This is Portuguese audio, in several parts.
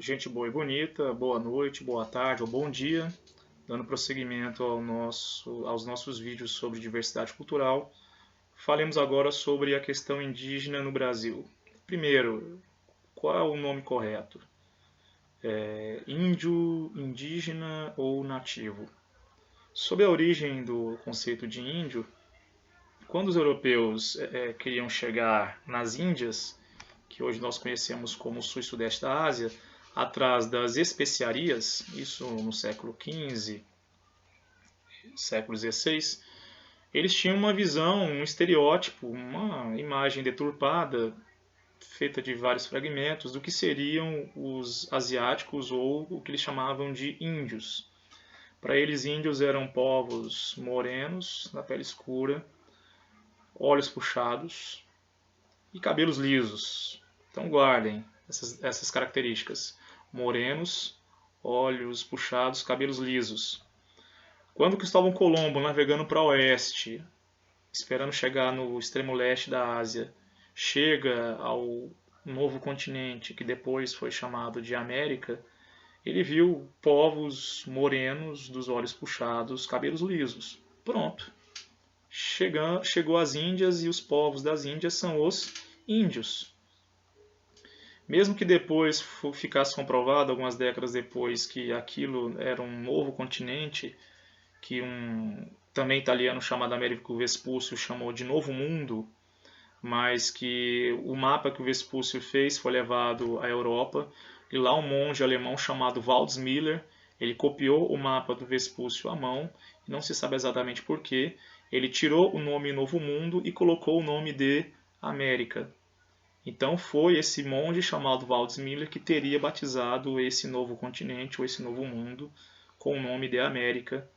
gente boa e bonita, boa noite, boa tarde ou bom dia, dando prosseguimento aos nossos vídeos sobre diversidade cultural. Falemos agora sobre a questão indígena no Brasil. Primeiro, qual é o nome correto? Índio, indígena ou nativo? Sobre a origem do conceito de índio, quando os europeus queriam chegar nas Índias, que hoje nós conhecemos como o sul e sudeste da Ásia, atrás das especiarias, isso no século XV, século XVI, eles tinham uma visão, um estereótipo, uma imagem deturpada, feita de vários fragmentos, do que seriam os asiáticos ou o que eles chamavam de índios. Para eles, índios eram povos morenos, na pele escura, olhos puxados e cabelos lisos. Então guardem essas características. Morenos, olhos puxados, cabelos lisos. Quando Cristóvão Colombo, navegando para o oeste, esperando chegar no extremo leste da Ásia, chega ao novo continente, que depois foi chamado de América, ele viu povos morenos, dos olhos puxados, cabelos lisos. Pronto. Chegou às Índias e os povos das Índias são os índios. Mesmo que depois ficasse comprovado, algumas décadas depois, que aquilo era um novo continente, que um também italiano chamado Américo Vespúcio chamou de Novo Mundo, mas que o mapa que o Vespúcio fez foi levado à Europa, e lá um monge alemão chamado Waldmiller, ele copiou o mapa do Vespúcio à mão, e não se sabe exatamente porquê, ele tirou o nome Novo Mundo e colocou o nome de América. Então foi esse monge chamado Waldmiller que teria batizado esse novo continente, ou esse novo mundo, com o nome de América,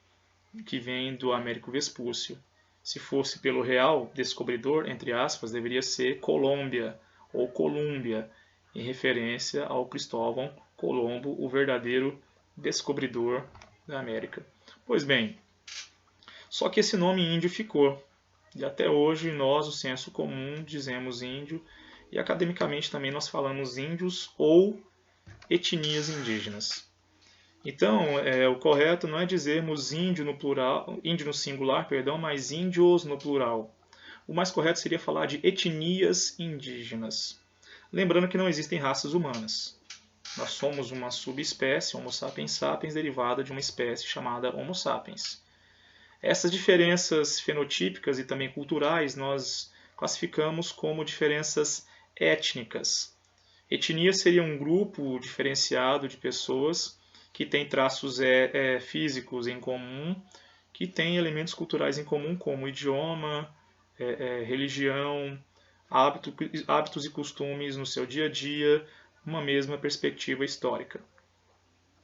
que vem do Américo Vespúcio. Se fosse pelo real descobridor, entre aspas, deveria ser Colômbia ou Colúmbia, em referência ao Cristóvão Colombo, o verdadeiro descobridor da América. Pois bem, só que esse nome índio ficou. E até hoje nós, o senso comum, dizemos índio, e academicamente também nós falamos índios ou etnias indígenas. Então, o correto não é dizermos índio no plural, índio no singular, perdão, mas índios no plural. O mais correto seria falar de etnias indígenas. Lembrando que não existem raças humanas. Nós somos uma subespécie, Homo sapiens sapiens, derivada de uma espécie chamada Homo sapiens. Essas diferenças fenotípicas e também culturais nós classificamos como diferenças étnicas. Etnia seria um grupo diferenciado de pessoas que têm traços físicos em comum, que têm elementos culturais em comum, como idioma, religião, hábitos e costumes no seu dia a dia, uma mesma perspectiva histórica.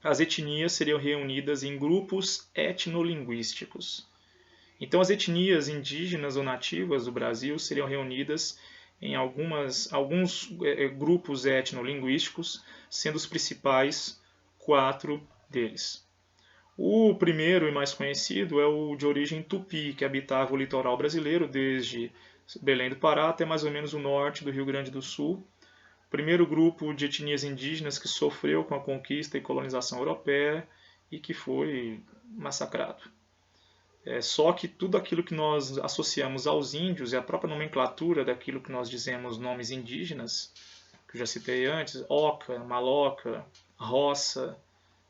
As etnias seriam reunidas em grupos etnolinguísticos. Então, as etnias indígenas ou nativas do Brasil seriam reunidas em alguns grupos etnolinguísticos, sendo os principais 4 deles. O primeiro e mais conhecido é o de origem tupi, que habitava o litoral brasileiro desde Belém do Pará até mais ou menos o norte do Rio Grande do Sul. O primeiro grupo de etnias indígenas que sofreu com a conquista e colonização europeia e que foi massacrado. Só que tudo aquilo que nós associamos aos índios e a própria nomenclatura daquilo que nós dizemos nomes indígenas, que eu já citei antes, Oca, Maloca, Roça,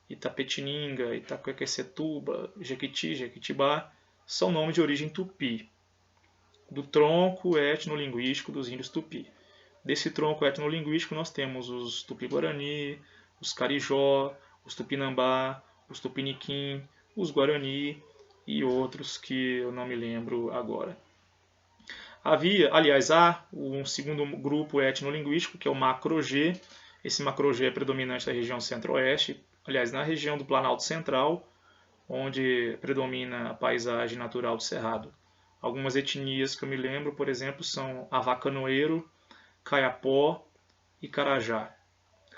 Itapetininga, Itaquaquecetuba, Jequiti, Jequitibá, são nomes de origem tupi, do tronco etnolinguístico dos índios tupi. Desse tronco etnolinguístico nós temos os tupi-guarani, os carijó, os tupinambá, os tupiniquim, os guarani e outros que eu não me lembro agora. Há um segundo grupo etnolinguístico, que é o Macro-G. Esse Macro-G é predominante da região centro-oeste, aliás, na região do Planalto Central, onde predomina a paisagem natural do Cerrado. Algumas etnias que eu me lembro, por exemplo, são Avacanoeiro, Caiapó e Carajá.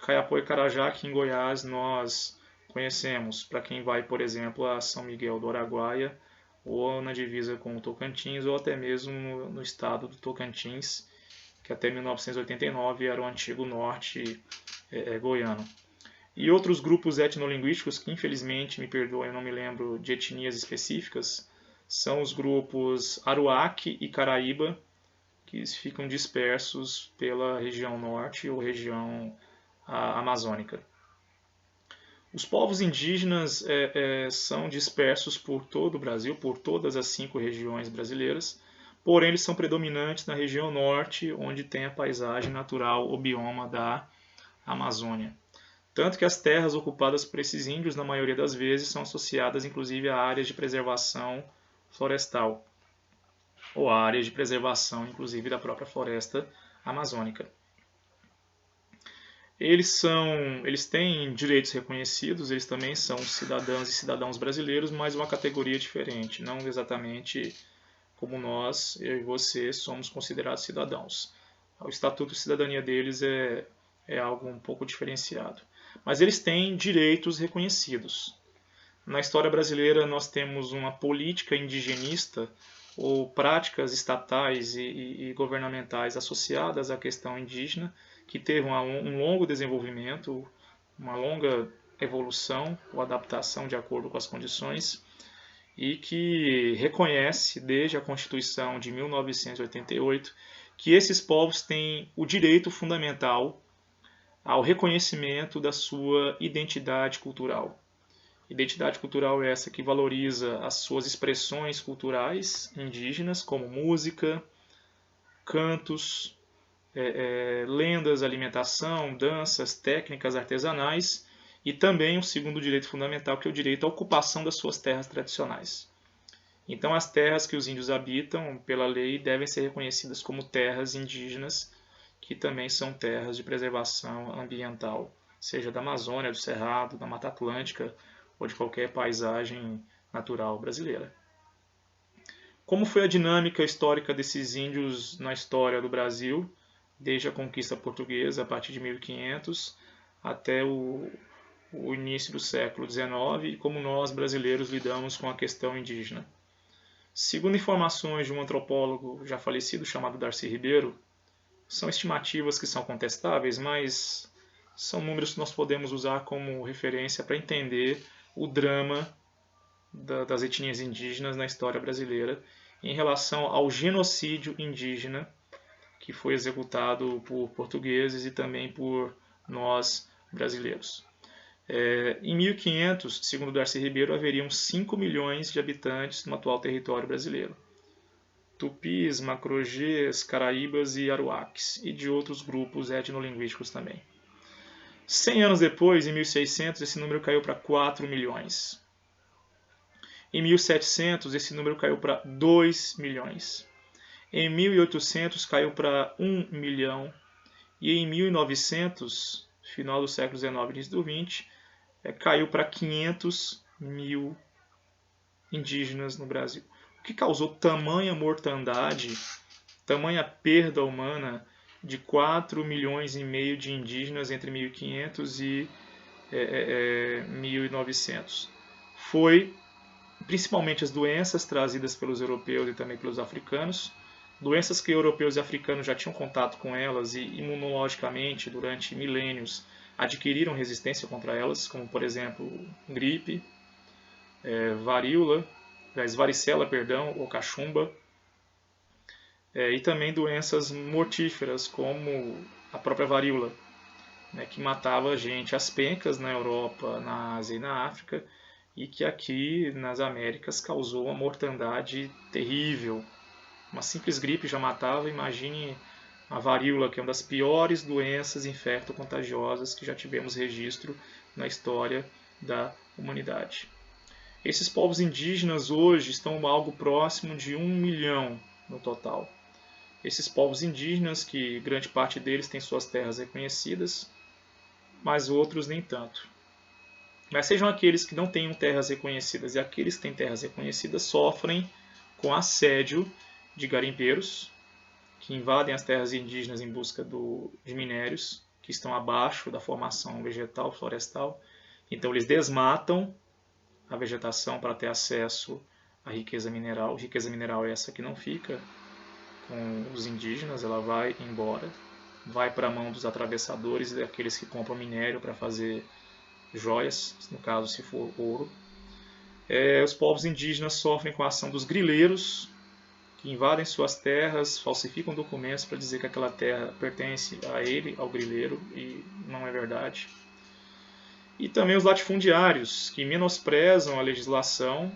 Caiapó e Carajá, que em Goiás nós conhecemos, para quem vai, por exemplo, a São Miguel do Araguaia, ou na divisa com o Tocantins, ou até mesmo no estado do Tocantins, que até 1989 era o antigo norte goiano. E outros grupos etnolinguísticos que, infelizmente, me perdoem, eu não me lembro de etnias específicas, são os grupos Aruac e Caraíba, que ficam dispersos pela região norte ou região amazônica. Os povos indígenas são dispersos por todo o Brasil, por todas as 5 regiões brasileiras, porém eles são predominantes na região norte, onde tem a paisagem natural, o bioma da Amazônia. Tanto que as terras ocupadas por esses índios, na maioria das vezes, são associadas inclusive a áreas de preservação florestal, ou a áreas de preservação, inclusive, da própria floresta amazônica. Eles têm direitos reconhecidos, eles também são cidadãs e cidadãos brasileiros, mas uma categoria diferente, não exatamente como nós, eu e você, somos considerados cidadãos. O estatuto de cidadania deles é algo um pouco diferenciado. Mas eles têm direitos reconhecidos. Na história brasileira, nós temos uma política indigenista ou práticas estatais e governamentais associadas à questão indígena, que teve um longo desenvolvimento, uma longa evolução ou adaptação de acordo com as condições, e que reconhece, desde a Constituição de 1988, que esses povos têm o direito fundamental ao reconhecimento da sua identidade cultural. Identidade cultural é essa que valoriza as suas expressões culturais indígenas, como música, cantos, lendas, alimentação, danças, técnicas artesanais, e também o segundo direito fundamental, que é o direito à ocupação das suas terras tradicionais. Então, as terras que os índios habitam, pela lei, devem ser reconhecidas como terras indígenas, que também são terras de preservação ambiental, seja da Amazônia, do Cerrado, da Mata Atlântica ou de qualquer paisagem natural brasileira. Como foi a dinâmica histórica desses índios na história do Brasil, desde a conquista portuguesa, a partir de 1500, até o início do século XIX, e como nós, brasileiros, lidamos com a questão indígena? Segundo informações de um antropólogo já falecido chamado Darcy Ribeiro, são estimativas que são contestáveis, mas são números que nós podemos usar como referência para entender o drama das etnias indígenas na história brasileira em relação ao genocídio indígena que foi executado por portugueses e também por nós brasileiros. Em 1500, segundo Darcy Ribeiro, haveriam 5 milhões de habitantes no atual território brasileiro. Tupis, Macro-Gês, Caraíbas e Aruaques, e de outros grupos etnolinguísticos também. 100 anos depois, em 1600, esse número caiu para 4 milhões. Em 1700, esse número caiu para 2 milhões. Em 1800, caiu para 1 milhão. E em 1900, final do século XIX e início do XX, caiu para 500 mil indígenas no Brasil. O que causou tamanha mortandade, tamanha perda humana de 4 milhões e meio de indígenas entre 1500 e 1900? Foi principalmente as doenças trazidas pelos europeus e também pelos africanos, doenças que europeus e africanos já tinham contato com elas e imunologicamente durante milênios adquiriram resistência contra elas, como por exemplo gripe, varicela, ou cachumba, e também doenças mortíferas como a própria varíola, que matava gente às pencas na Europa, na Ásia e na África, e que aqui nas Américas causou uma mortandade terrível. Uma simples gripe já matava, imagine a varíola, que é uma das piores doenças infecto-contagiosas que já tivemos registro na história da humanidade. Esses povos indígenas hoje estão algo próximo de 1 milhão no total. Esses povos indígenas, que grande parte deles tem suas terras reconhecidas, mas outros nem tanto. Mas sejam aqueles que não tenham terras reconhecidas e aqueles que têm terras reconhecidas sofrem com assédio de garimpeiros, que invadem as terras indígenas em busca de minérios, que estão abaixo da formação vegetal, florestal. Então eles desmatam a vegetação para ter acesso à riqueza mineral. Riqueza mineral é essa que não fica com os indígenas, ela vai embora, vai para a mão dos atravessadores e daqueles que compram minério para fazer joias, no caso se for ouro. Os povos indígenas sofrem com a ação dos grileiros, que invadem suas terras, falsificam documentos para dizer que aquela terra pertence a ele, ao grileiro, e não é verdade. E também os latifundiários, que menosprezam a legislação,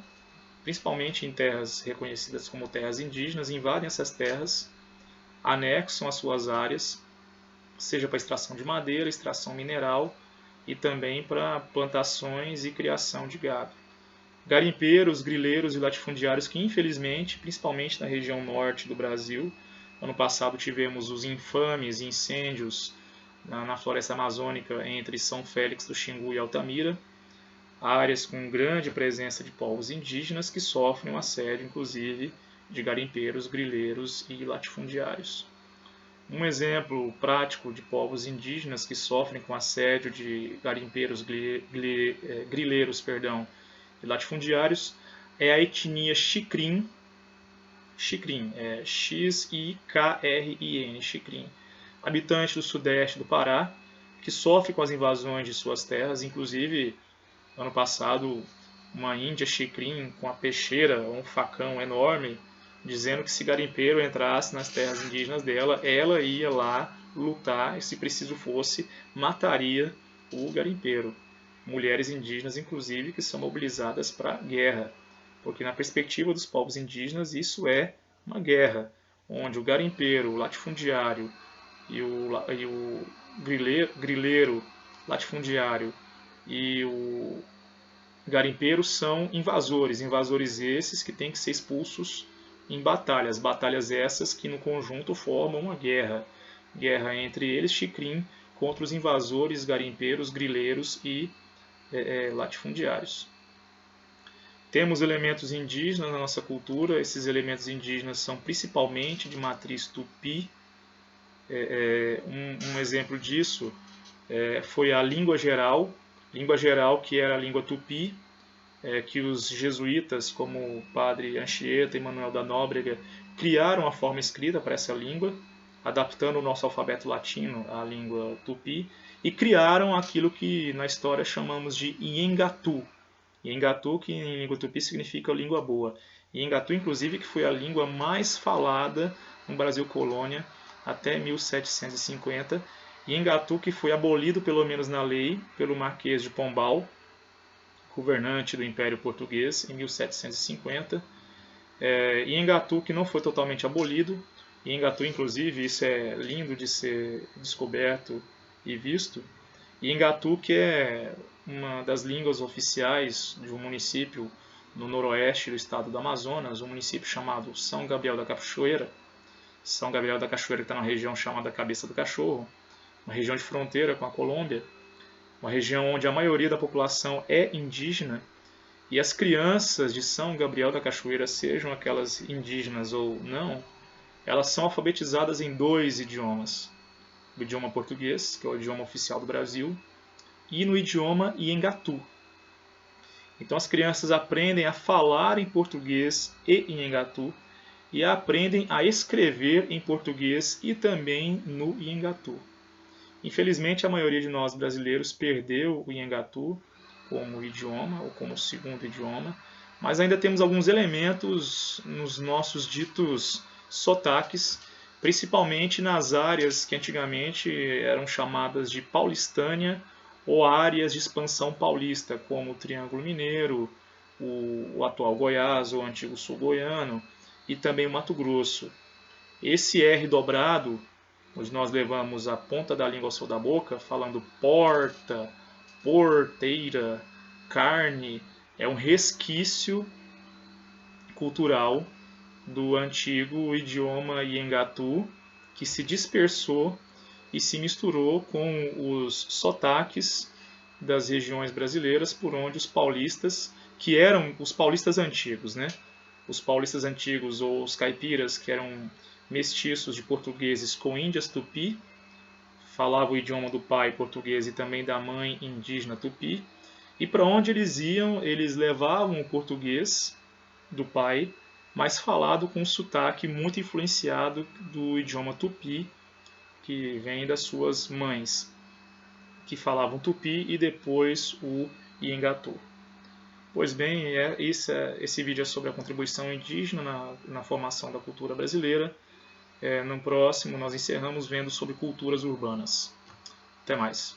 principalmente em terras reconhecidas como terras indígenas, invadem essas terras, anexam as suas áreas, seja para extração de madeira, extração mineral e também para plantações e criação de gado. Garimpeiros, grileiros e latifundiários que, infelizmente, principalmente na região norte do Brasil, ano passado tivemos os infames incêndios na floresta amazônica entre São Félix do Xingu e Altamira, áreas com grande presença de povos indígenas que sofrem um assédio, inclusive, de garimpeiros, grileiros e latifundiários. Um exemplo prático de povos indígenas que sofrem com assédio de garimpeiros, grileiros, e latifundiários é a etnia Xikrin, é Xikrin, Xikrin, habitante do sudeste do Pará, que sofre com as invasões de suas terras, inclusive ano passado uma índia Xikrin com a peixeira, um facão enorme, dizendo que se garimpeiro entrasse nas terras indígenas dela, ela ia lá lutar e, se preciso fosse, mataria o garimpeiro. Mulheres indígenas, inclusive, que são mobilizadas para a guerra, porque na perspectiva dos povos indígenas isso é uma guerra, onde o garimpeiro, o latifundiário e o grileiro, latifundiário e o garimpeiro são invasores esses que têm que ser expulsos em batalhas essas que no conjunto formam uma guerra entre eles, Xikrin, contra os invasores, garimpeiros, grileiros e latifundiários. Temos elementos indígenas na nossa cultura, esses elementos indígenas são principalmente de matriz tupi. Um exemplo disso foi a língua geral que era a língua tupi, que os jesuítas, como o padre Anchieta e Manuel da Nóbrega, criaram a forma escrita para essa língua, adaptando o nosso alfabeto latino à língua tupi, e criaram aquilo que na história chamamos de Nhengatu. Nhengatu, que em língua tupi significa língua boa. Nhengatu, inclusive, que foi a língua mais falada no Brasil colônia até 1750. Nhengatu, que foi abolido, pelo menos na lei, pelo Marquês de Pombal, governante do Império Português, em 1750. Nhengatu, que não foi totalmente abolido. Nhengatu, inclusive, isso é lindo de ser descoberto e visto. Nhengatu, que é uma das línguas oficiais de um município no noroeste do estado do Amazonas, um município chamado São Gabriel da Cachoeira. São Gabriel da Cachoeira está numa região chamada Cabeça do Cachorro, uma região de fronteira com a Colômbia, uma região onde a maioria da população é indígena, e as crianças de São Gabriel da Cachoeira, sejam aquelas indígenas ou não, elas são alfabetizadas em 2 idiomas. O idioma português, que é o idioma oficial do Brasil, e no idioma Nhengatu. Então as crianças aprendem a falar em português e Nhengatu, e aprendem a escrever em português e também no Nhengatu. Infelizmente, a maioria de nós brasileiros perdeu o Nhengatu como idioma ou como segundo idioma, mas ainda temos alguns elementos nos nossos ditos sotaques, principalmente nas áreas que antigamente eram chamadas de Paulistânia ou áreas de expansão paulista, como o Triângulo Mineiro, o atual Goiás ou o antigo Sul Goiano, e também o Mato Grosso. Esse R dobrado, onde nós levamos a ponta da língua ao céu da boca, falando porta, porteira, carne, é um resquício cultural do antigo idioma Nhengatu, que se dispersou e se misturou com os sotaques das regiões brasileiras por onde os paulistas, que eram os paulistas antigos, né? Os paulistas antigos ou os caipiras, que eram mestiços de portugueses com índias tupi, falavam o idioma do pai português e também da mãe indígena tupi, e para onde eles iam, eles levavam o português do pai, mas falado com um sotaque muito influenciado do idioma tupi, que vem das suas mães. que falavam tupi e depois o iengatu. Pois bem, esse vídeo é sobre a contribuição indígena na formação da cultura brasileira. No próximo nós encerramos vendo sobre culturas urbanas. Até mais.